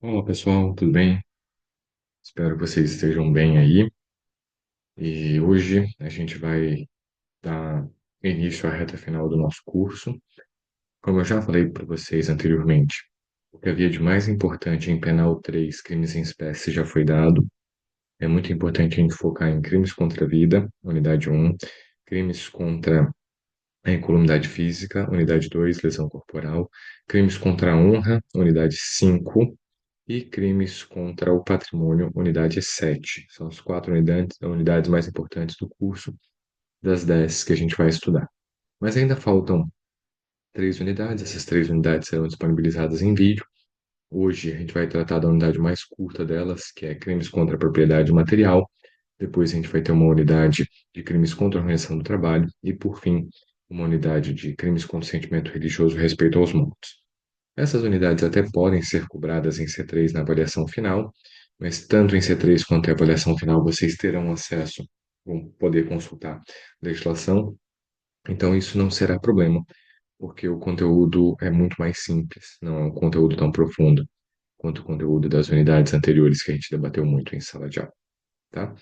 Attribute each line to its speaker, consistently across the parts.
Speaker 1: Olá pessoal, tudo bem? Espero que vocês estejam bem aí. E hoje a gente vai dar início à reta final do nosso curso. Como eu já falei para vocês anteriormente, o que havia de mais importante em Penal 3, crimes em espécie, já foi dado. É muito importante a gente focar em crimes contra a vida, unidade 1, crimes contra a incolumidade física, unidade 2, lesão corporal, crimes contra a honra, unidade 5. E crimes contra o patrimônio, unidade 7. São as quatro unidades mais importantes do curso, das 10 que a gente vai estudar. Mas ainda faltam três unidades, essas três unidades serão disponibilizadas em vídeo. Hoje a gente vai tratar da unidade mais curta delas, que é crimes contra a propriedade material. Depois a gente vai ter uma unidade de crimes contra a organização do trabalho. E, por fim, uma unidade de crimes contra o sentimento religioso e respeito aos mortos. Essas unidades até podem ser cobradas em C3 na avaliação final, mas tanto em C3 quanto em avaliação final vocês terão acesso, vão poder consultar legislação, então isso não será problema, porque o conteúdo é muito mais simples, não é um conteúdo tão profundo quanto o conteúdo das unidades anteriores que a gente debateu muito em sala de aula, tá?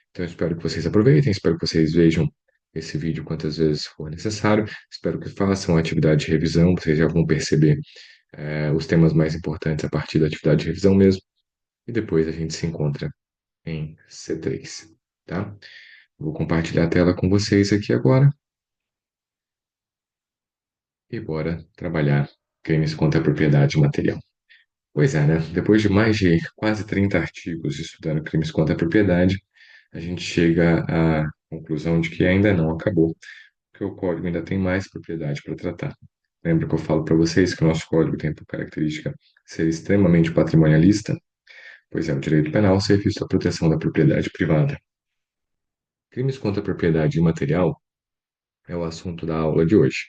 Speaker 1: Então eu espero que vocês aproveitem, espero que vocês vejam esse vídeo quantas vezes for necessário, espero que façam a atividade de revisão, vocês já vão perceber os temas mais importantes a partir da atividade de revisão mesmo, e depois a gente se encontra em C3, tá? Vou compartilhar a tela com vocês aqui agora e bora trabalhar crimes contra a propriedade material. Pois é, né? Depois de mais de quase 30 artigos estudando crimes contra a propriedade, a gente chega à conclusão de que ainda não acabou, porque o código ainda tem mais propriedade para tratar. Lembra que eu falo para vocês que o nosso código tem por característica ser extremamente patrimonialista? Pois é, o direito penal ser visto a proteção da propriedade privada. Crimes contra a propriedade imaterial é o assunto da aula de hoje.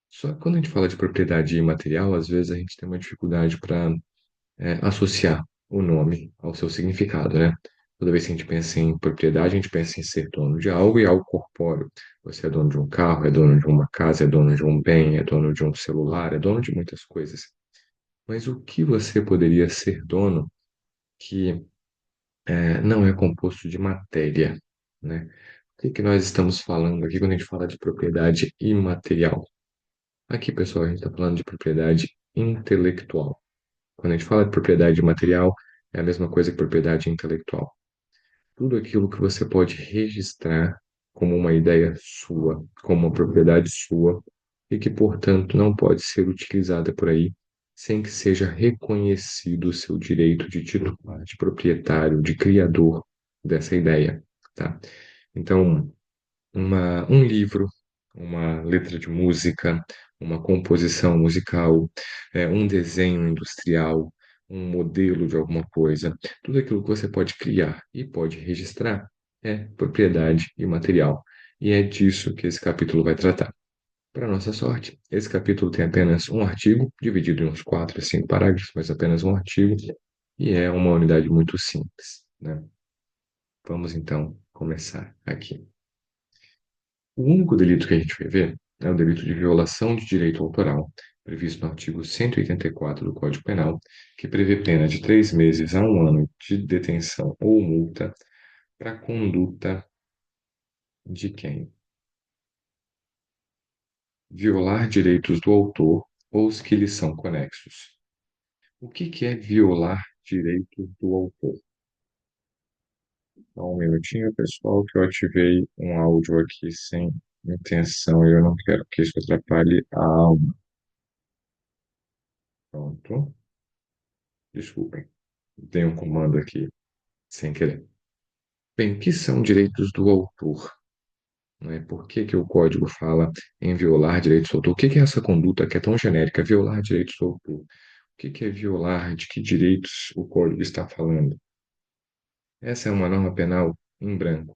Speaker 1: Só que quando a gente fala de propriedade imaterial, às vezes a gente tem uma dificuldade para associar o nome ao seu significado, né? Toda vez que a gente pensa em propriedade, a gente pensa em ser dono de algo e algo corpóreo. Você é dono de um carro, é dono de uma casa, é dono de um bem, é dono de um celular, é dono de muitas coisas. Mas o que você poderia ser dono que não é composto de matéria, né? O que que nós estamos falando aqui quando a gente fala de propriedade imaterial? Aqui, pessoal, a gente está falando de propriedade intelectual. Quando a gente fala de propriedade imaterial, é a mesma coisa que propriedade intelectual. Tudo aquilo que você pode registrar como uma ideia sua, como uma propriedade sua, e que, portanto, não pode ser utilizada por aí sem que seja reconhecido o seu direito de titular, de proprietário, de criador dessa ideia, tá? Então, um livro, uma letra de música, uma composição musical, um desenho industrial, um modelo de alguma coisa, tudo aquilo que você pode criar e pode registrar é propriedade imaterial. E é disso que esse capítulo vai tratar. Para nossa sorte, esse capítulo tem apenas um artigo, dividido em uns 4 a 5 parágrafos, mas apenas um artigo, e é uma unidade muito simples, né? Vamos então começar aqui. O único delito que a gente vai ver é o delito de violação de direito autoral, previsto no artigo 184 do Código Penal, que prevê pena de 3 meses a 1 ano de detenção ou multa para a conduta de quem? Violar direitos do autor ou os que lhes são conexos. O que que é violar direitos do autor? Só um minutinho, pessoal, que eu ativei um áudio aqui sem intenção e eu não quero que isso atrapalhe a aula. Pronto. Desculpem. Tem um comando aqui sem querer. Bem, o que são direitos do autor? Né? Por que que o código fala em violar direitos do autor? O que que é essa conduta que é tão genérica, violar direitos do autor? O que que é violar? De que direitos o código está falando? Essa é uma norma penal em branco.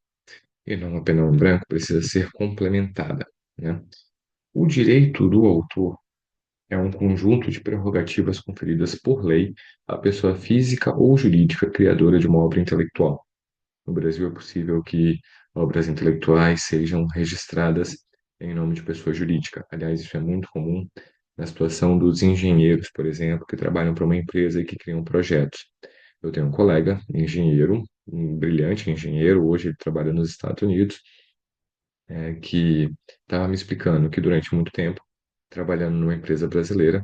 Speaker 1: E norma penal em branco precisa ser complementada, né? O direito do autor é um conjunto de prerrogativas conferidas por lei à pessoa física ou jurídica criadora de uma obra intelectual. No Brasil é possível que obras intelectuais sejam registradas em nome de pessoa jurídica. Aliás, isso é muito comum na situação dos engenheiros, por exemplo, que trabalham para uma empresa e que criam projetos. Eu tenho um colega, engenheiro, um brilhante engenheiro, hoje ele trabalha nos Estados Unidos, que estava me explicando que durante muito tempo, trabalhando numa empresa brasileira,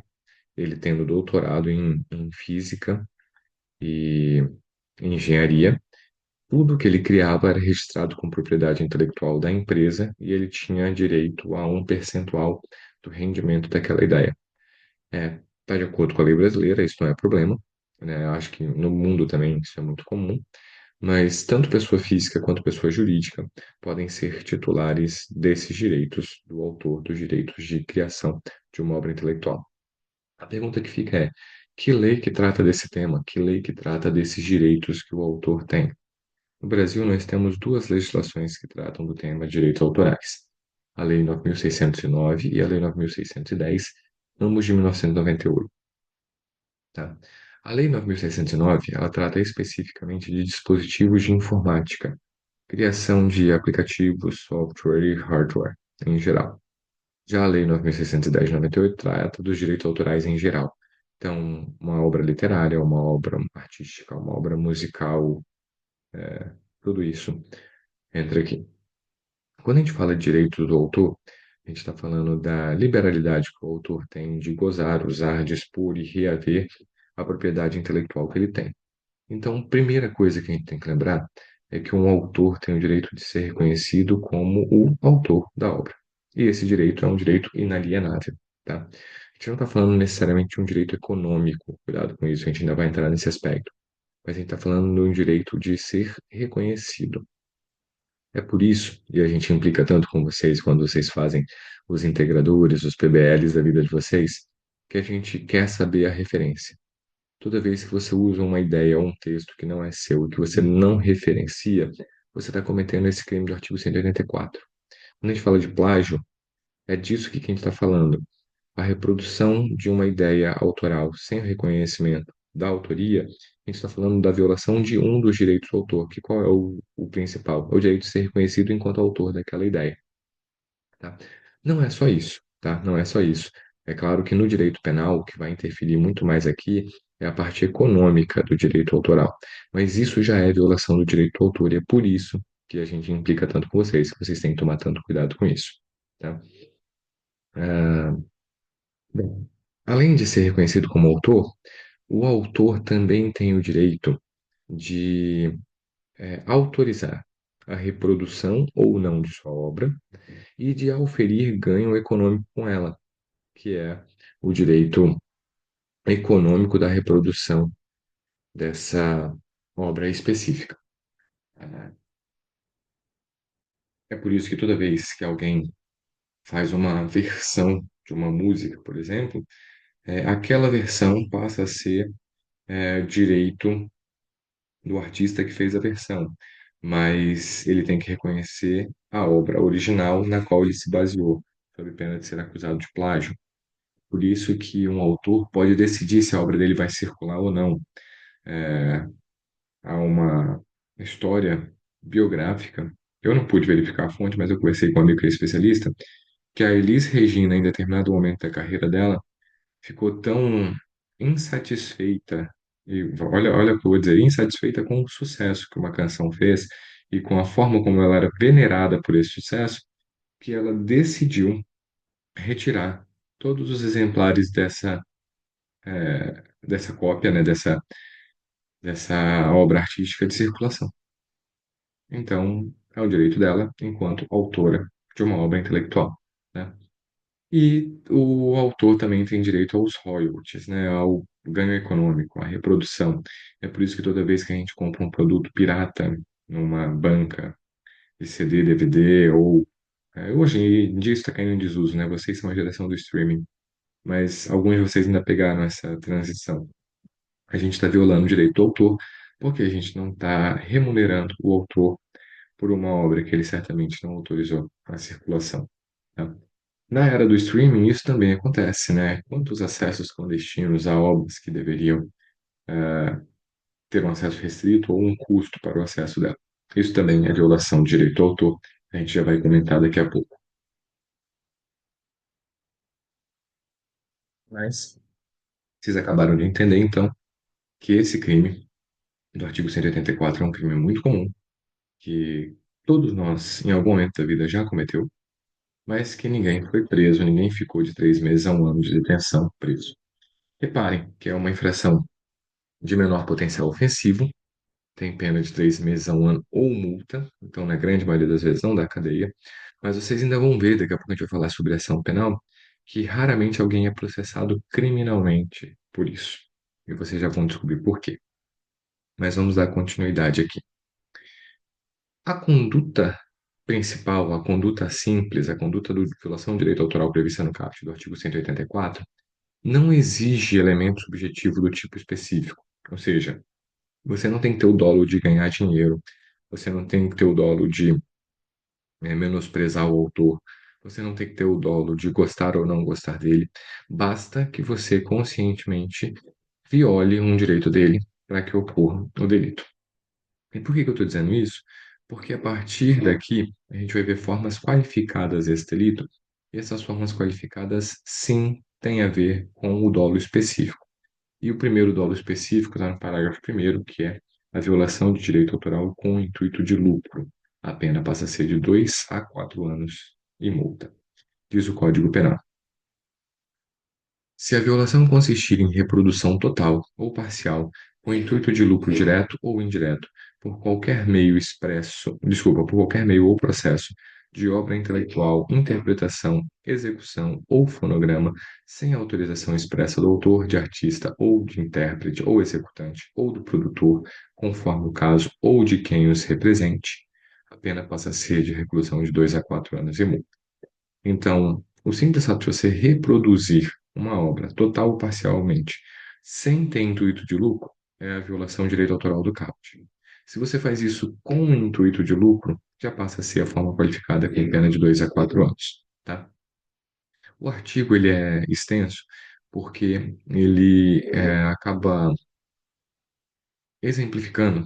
Speaker 1: ele tendo doutorado em física e engenharia, tudo que ele criava era registrado com propriedade intelectual da empresa e ele tinha direito a um percentual do rendimento daquela ideia. Tá de acordo com a lei brasileira, isso não é problema, né? Eu acho que no mundo também isso é muito comum, mas tanto pessoa física quanto pessoa jurídica podem ser titulares desses direitos do autor, dos direitos de criação de uma obra intelectual. A pergunta que fica é: que lei que trata desse tema? Que lei que trata desses direitos que o autor tem? No Brasil, nós temos duas legislações que tratam do tema de direitos autorais. A Lei 9.609 e a Lei 9.610, ambos de 1998, tá? A Lei 9.609, ela trata especificamente de dispositivos de informática, criação de aplicativos, software e hardware, em geral. Já a Lei 9.610 de 98 trata dos direitos autorais em geral. Então, uma obra literária, uma obra artística, uma obra musical, tudo isso entra aqui. Quando a gente fala de direito do autor, a gente está falando da liberalidade que o autor tem de gozar, usar, dispor e reaver a propriedade intelectual que ele tem. Então, a primeira coisa que a gente tem que lembrar é que um autor tem o direito de ser reconhecido como o autor da obra. E esse direito é um direito inalienável, tá? A gente não está falando necessariamente de um direito econômico, cuidado com isso, a gente ainda vai entrar nesse aspecto. Mas a gente está falando de um direito de ser reconhecido. É por isso, e a gente implica tanto com vocês quando vocês fazem os integradores, os PBLs da vida de vocês, que a gente quer saber a referência. Toda vez que você usa uma ideia ou um texto que não é seu e que você não referencia, você está cometendo esse crime do artigo 184. Quando a gente fala de plágio, é disso que a gente está falando. A reprodução de uma ideia autoral sem o reconhecimento da autoria, a gente está falando da violação de um dos direitos do autor, que qual é o principal? É o direito de ser reconhecido enquanto autor daquela ideia, tá? Não é só isso, tá? Não é só isso. É claro que no direito penal, o que vai interferir muito mais aqui é a parte econômica do direito autoral. Mas isso já é violação do direito do autor e é por isso que a gente implica tanto com vocês, que vocês têm que tomar tanto cuidado com isso, tá? Ah, bem, além de ser reconhecido como autor, o autor também tem o direito de autorizar a reprodução ou não de sua obra e de auferir ganho econômico com ela, que é o direito econômico da reprodução dessa obra específica. É por isso que toda vez que alguém faz uma versão de uma música, por exemplo, aquela versão passa a ser direito do artista que fez a versão, mas ele tem que reconhecer a obra original na qual ele se baseou, sob pena de ser acusado de plágio. Por isso que um autor pode decidir se a obra dele vai circular ou não. É, há uma história biográfica, eu não pude verificar a fonte, mas eu conversei com um amigo que é especialista, que a Elis Regina, em determinado momento da carreira dela, ficou tão insatisfeita, e olha o que eu vou dizer, insatisfeita com o sucesso que uma canção fez e com a forma como ela era venerada por esse sucesso, que ela decidiu retirar todos os exemplares dessa cópia, né, dessa obra artística de circulação. Então, é o direito dela enquanto autora de uma obra intelectual, né? E o autor também tem direito aos royalties, né, ao ganho econômico, à reprodução. É por isso que toda vez que a gente compra um produto pirata numa banca de CD, DVD, ou hoje em dia isso está caindo em desuso, né? Vocês são a geração do streaming, mas alguns de vocês ainda pegaram essa transição. A gente está violando o direito do autor porque a gente não está remunerando o autor por uma obra que ele certamente não autorizou a circulação, tá? Na era do streaming, isso também acontece, né? Quantos acessos clandestinos a obras que deveriam ter um acesso restrito ou um custo para o acesso dela? Isso também é violação de direito ao autor. A gente já vai comentar daqui a pouco. Mas vocês acabaram de entender, então, que esse crime do artigo 184 é um crime muito comum, que todos nós, em algum momento da vida, já cometeu, mas que ninguém foi preso, ninguém ficou de 3 meses a um ano de detenção preso. Reparem que é uma infração de menor potencial ofensivo, tem pena de 3 meses a um ano ou multa, então na grande maioria das vezes não dá cadeia, mas vocês ainda vão ver, daqui a pouco a gente vai falar sobre ação penal, que raramente alguém é processado criminalmente por isso. E vocês já vão descobrir por quê. Mas vamos dar continuidade aqui. A conduta principal, a conduta simples, a conduta de violação do direito autoral prevista no caput do artigo 184, não exige elemento subjetivo do tipo específico. Ou seja, você não tem que ter o dolo de ganhar dinheiro, você não tem que ter o dolo de menosprezar o autor, você não tem que ter o dolo de gostar ou não gostar dele, basta que você conscientemente viole um direito dele para que ocorra o delito. E por que que eu estou dizendo isso? Porque a partir daqui a gente vai ver formas qualificadas desse delito, e essas formas qualificadas sim têm a ver com o dolo específico. E o primeiro dolo específico está no parágrafo primeiro, que é a violação de direito autoral com o intuito de lucro. A pena passa a ser de 2 a 4 anos e multa, diz o Código Penal. Se a violação consistir em reprodução total ou parcial, com intuito de lucro direto ou indireto, por qualquer meio expresso, desculpa, por qualquer meio ou processo de obra intelectual, interpretação, execução ou fonograma, sem autorização expressa do autor, de artista ou de intérprete ou executante ou do produtor, conforme o caso, ou de quem os represente, a pena passa a ser de reclusão de 2 a 4 anos e multa. Então, o simples fato de você reproduzir uma obra, total ou parcialmente, sem ter intuito de lucro, é a violação do direito autoral do caput. Se você faz isso com o intuito de lucro, já passa a ser a forma qualificada com pena de 2 a 4 anos, tá? O artigo ele é extenso porque ele acaba exemplificando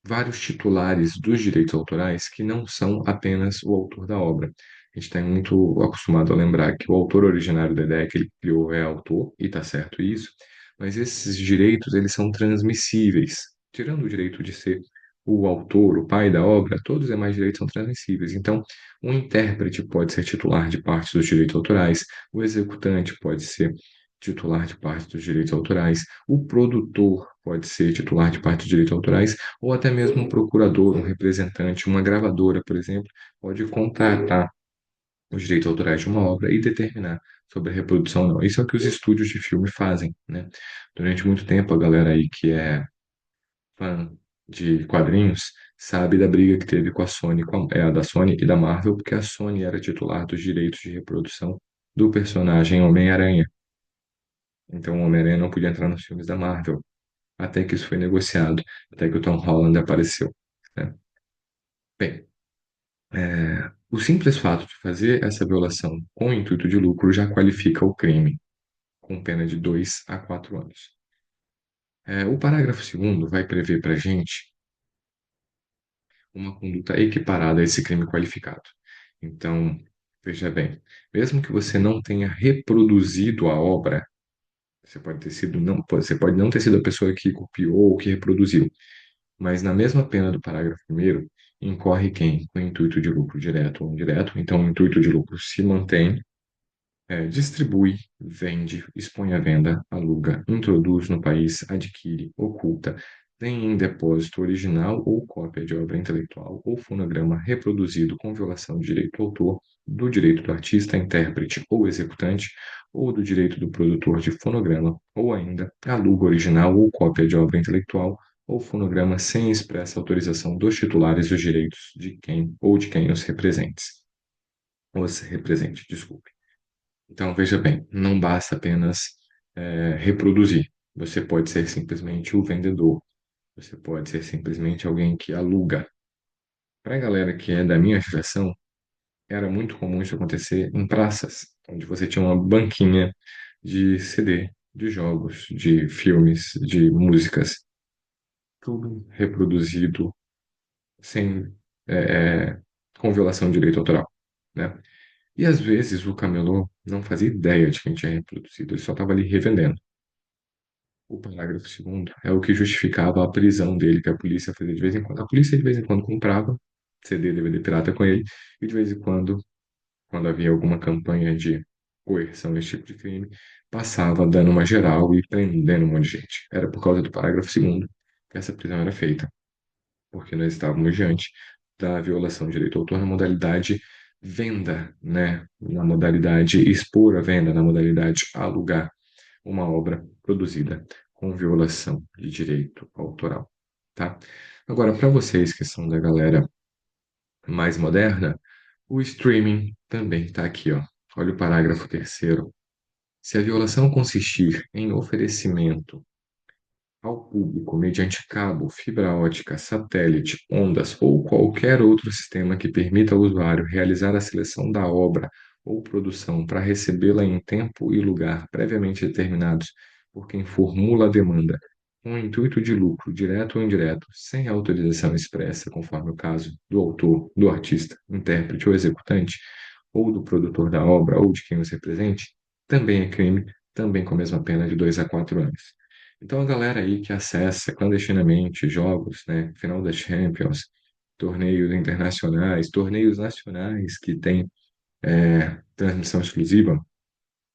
Speaker 1: vários titulares dos direitos autorais que não são apenas o autor da obra. A gente está muito acostumado a lembrar que o autor originário da ideia que ele criou é autor, e está certo isso, mas esses direitos eles são transmissíveis. Tirando o direito de ser o autor, o pai da obra, todos os demais direitos são transmissíveis. Então, o intérprete pode ser titular de parte dos direitos autorais, o executante pode ser titular de parte dos direitos autorais, o produtor pode ser titular de parte dos direitos autorais, ou até mesmo um procurador, um representante, uma gravadora, por exemplo, pode contratar os direitos autorais de uma obra e determinar sobre a reprodução ou não. Isso é o que os estúdios de filme fazem, né? Durante muito tempo, a galera aí que é fã de quadrinhos sabe da briga que teve com a Sony, a da Sony e da Marvel, porque a Sony era titular dos direitos de reprodução do personagem Homem-Aranha. Então, o Homem-Aranha não podia entrar nos filmes da Marvel, até que isso foi negociado, até que o Tom Holland apareceu, né? Bem, o simples fato de fazer essa violação com o intuito de lucro já qualifica o crime, com pena de 2 a 4 anos. O parágrafo segundo vai prever para a gente uma conduta equiparada a esse crime qualificado. Então, veja bem, mesmo que você não tenha reproduzido a obra, você pode não ter sido a pessoa que copiou ou que reproduziu, mas na mesma pena do parágrafo primeiro, incorre quem? Com intuito de lucro direto ou indireto. Então, o intuito de lucro se mantém, distribui, vende, expõe à venda, aluga, introduz no país, adquire, oculta, tem em depósito original ou cópia de obra intelectual ou fonograma reproduzido com violação de direito do autor, do direito do artista, intérprete ou executante, ou do direito do produtor de fonograma, ou ainda aluga original ou cópia de obra intelectual ou fonograma sem expressa autorização dos titulares dos direitos de quem ou de quem os represente, desculpe. Então, veja bem, não basta apenas reproduzir. Você pode ser simplesmente o vendedor. Você pode ser simplesmente alguém que aluga. Para a galera que é da minha geração, era muito comum isso acontecer em praças, onde você tinha uma banquinha de CD, de jogos, de filmes, de músicas, tudo reproduzido sem, é, é, com violação de direito autoral, né? E às vezes o camelô não fazia ideia de quem tinha reproduzido, ele só estava ali revendendo. O parágrafo segundo é o que justificava a prisão dele, que a polícia fazia de vez em quando. A polícia de vez em quando comprava CD, DVD pirata com ele, e de vez em quando, quando havia alguma campanha de coerção, esse tipo de crime, passava dando uma geral e prendendo um monte de gente. Era por causa do parágrafo segundo que essa prisão era feita, porque nós estávamos diante da violação de direito do autor na modalidade venda, né? Na modalidade expor a venda, na modalidade alugar uma obra produzida com violação de direito autoral, tá? Agora, para vocês que são da galera mais moderna, o streaming também está aqui, ó. Olha o parágrafo terceiro. Se a violação consistir em oferecimento ao público mediante cabo, fibra ótica, satélite, ondas ou qualquer outro sistema que permita ao usuário realizar a seleção da obra ou produção para recebê-la em tempo e lugar previamente determinados por quem formula a demanda, com o intuito de lucro, direto ou indireto, sem autorização expressa, conforme o caso do autor, do artista, intérprete ou executante, ou do produtor da obra ou de quem os represente, também é crime, também com a mesma pena de 2 a 4 anos. Então, a galera aí que acessa clandestinamente jogos, né, final da Champions, torneios internacionais, torneios nacionais que têm transmissão exclusiva,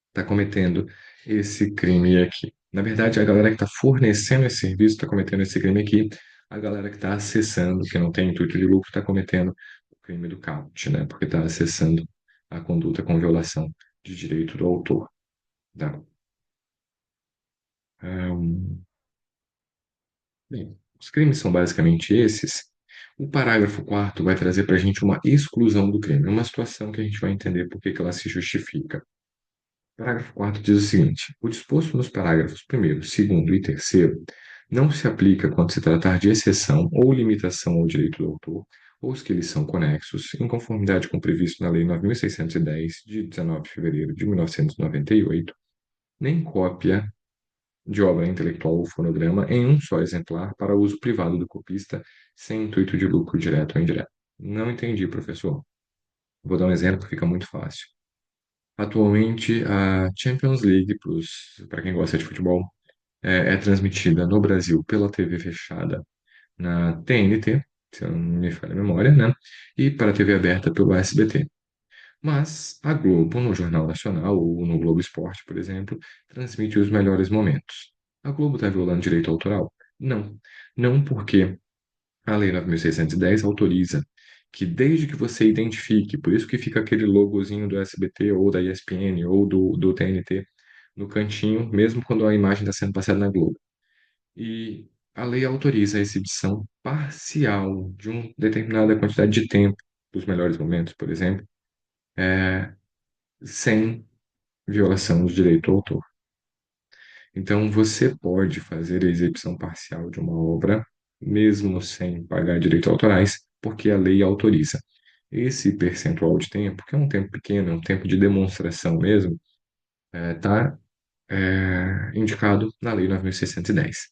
Speaker 1: está cometendo esse crime aqui. Na verdade, a galera que está fornecendo esse serviço está cometendo esse crime aqui. A galera que está acessando, que não tem intuito de lucro, está cometendo o crime do couch, né? Porque está acessando a conduta com violação de direito do autor. Tá? Ahn, Bem, os crimes são basicamente esses. O parágrafo quarto vai trazer para a gente uma exclusão do crime, uma situação que a gente vai entender por que que ela se justifica. O parágrafo quarto diz o seguinte: o disposto nos parágrafos primeiro, segundo e terceiro não se aplica quando se tratar de exceção ou limitação ao direito do autor, ou os que lhes são conexos, em conformidade com o previsto na Lei 9.610, de 19 de fevereiro de 1998, nem cópia de obra intelectual ou fonograma em um só exemplar para uso privado do copista, sem intuito de lucro direto ou indireto. Não entendi, professor. Vou dar um exemplo que fica muito fácil. Atualmente, a Champions League, para quem gosta de futebol, é transmitida no Brasil pela TV fechada na TNT, se eu não me falha a memória, né? E para a TV aberta pelo SBT. Mas a Globo, no Jornal Nacional ou no Globo Esporte, por exemplo, transmite os melhores momentos. A Globo está violando direito autoral? Não. Não porque a Lei 9.610 autoriza que desde que você identifique, por isso que fica aquele logozinho do SBT ou da ESPN ou do TNT no cantinho, mesmo quando a imagem está sendo passada na Globo. E a lei autoriza a exibição parcial de uma determinada quantidade de tempo dos melhores momentos, por exemplo, sem violação do direito ao autor. Então, você pode fazer a exibição parcial de uma obra, mesmo sem pagar direitos autorais, porque a lei autoriza. Esse percentual de tempo, que é um tempo pequeno, é um tempo de demonstração mesmo, está indicado na Lei 9.610.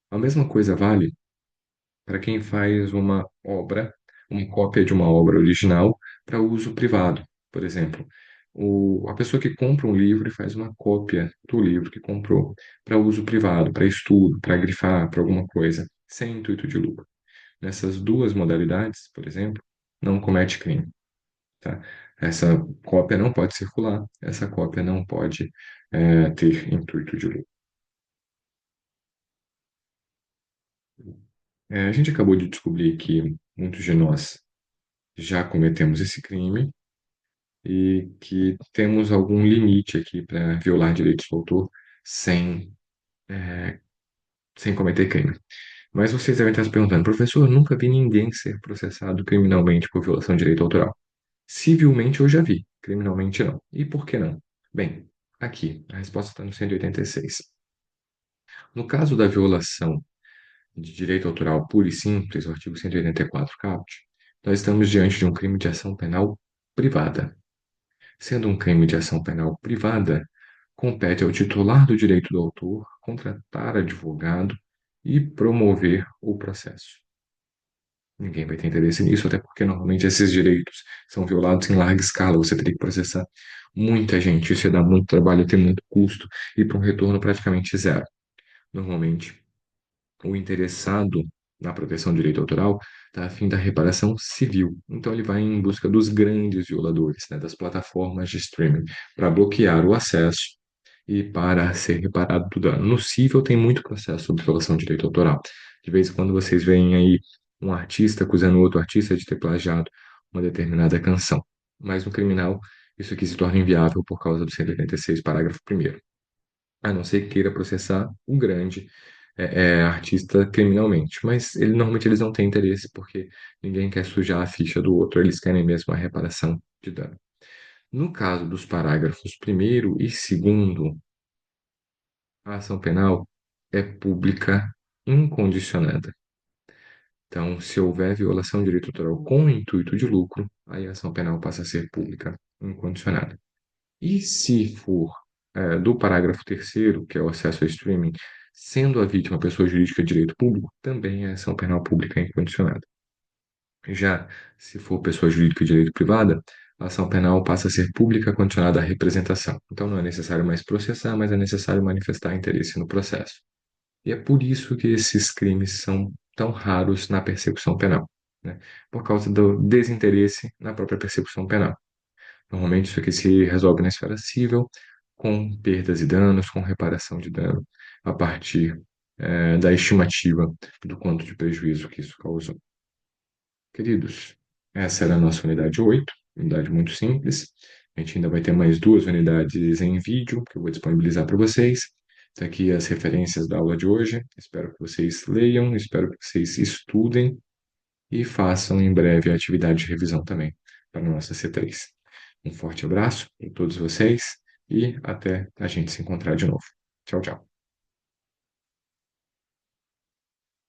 Speaker 1: A mesma coisa vale para quem faz uma obra, uma cópia de uma obra original para uso privado. Por exemplo, a pessoa que compra um livro e faz uma cópia do livro que comprou para uso privado, para estudo, para grifar, para alguma coisa, sem intuito de lucro. Nessas duas modalidades, por exemplo, não comete crime, tá? Essa cópia não pode circular, essa cópia não pode ter intuito de lucro. A gente acabou de descobrir que muitos de nós já cometemos esse crime e que temos algum limite aqui para violar direitos do autor sem, sem cometer crime. Mas vocês devem estar se perguntando, professor, eu nunca vi ninguém ser processado criminalmente por violação de direito autoral. Civilmente eu já vi, criminalmente não. E por que não? Bem, aqui, a resposta está no 186. No caso da violação de direito autoral puro e simples, o artigo 184 caput, nós estamos diante de um crime de ação penal privada. Sendo um crime de ação penal privada, compete ao titular do direito do autor contratar advogado e promover o processo. Ninguém vai ter interesse nisso, até porque normalmente esses direitos são violados em larga escala. Você teria que processar muita gente, isso ia dar muito trabalho, ter muito custo e para um retorno praticamente zero. Normalmente, o interessado na proteção do direito autoral está a fim da reparação civil. Então, ele vai em busca dos grandes violadores, né, das plataformas de streaming, para bloquear o acesso e para ser reparado do dano. No civil, tem muito processo sobre violação de direito autoral. De vez em quando vocês veem aí um artista acusando outro artista de ter plagiado uma determinada canção. Mas no criminal, isso aqui se torna inviável por causa do 186, parágrafo primeiro, a não ser que queira processar um grande artista criminalmente. Mas normalmente eles não têm interesse, porque ninguém quer sujar a ficha do outro, eles querem mesmo a reparação de dano. No caso dos parágrafos primeiro e segundo, a ação penal é pública incondicionada. Então, se houver violação de direito autoral com intuito de lucro, aí a ação penal passa a ser pública incondicionada. E se for do parágrafo terceiro, que é o acesso ao streaming, sendo a vítima pessoa jurídica de direito público, também é ação penal pública incondicionada. Já se for pessoa jurídica de direito privada, a ação penal passa a ser pública condicionada à representação. Então não é necessário mais processar, mas é necessário manifestar interesse no processo. E é por isso que esses crimes são tão raros na persecução penal, né? Por causa do desinteresse na própria persecução penal. Normalmente isso aqui se resolve na esfera civil, com perdas e danos, com reparação de dano, a partir da estimativa do quanto de prejuízo que isso causou. Queridos, essa era a nossa unidade 8, unidade muito simples. A gente ainda vai ter mais duas unidades em vídeo que eu vou disponibilizar para vocês. Está aqui as referências da aula de hoje. Espero que vocês leiam, espero que vocês estudem e façam em breve a atividade de revisão também para a nossa C3. Um forte abraço para todos vocês e até a gente se encontrar de novo. Tchau, tchau.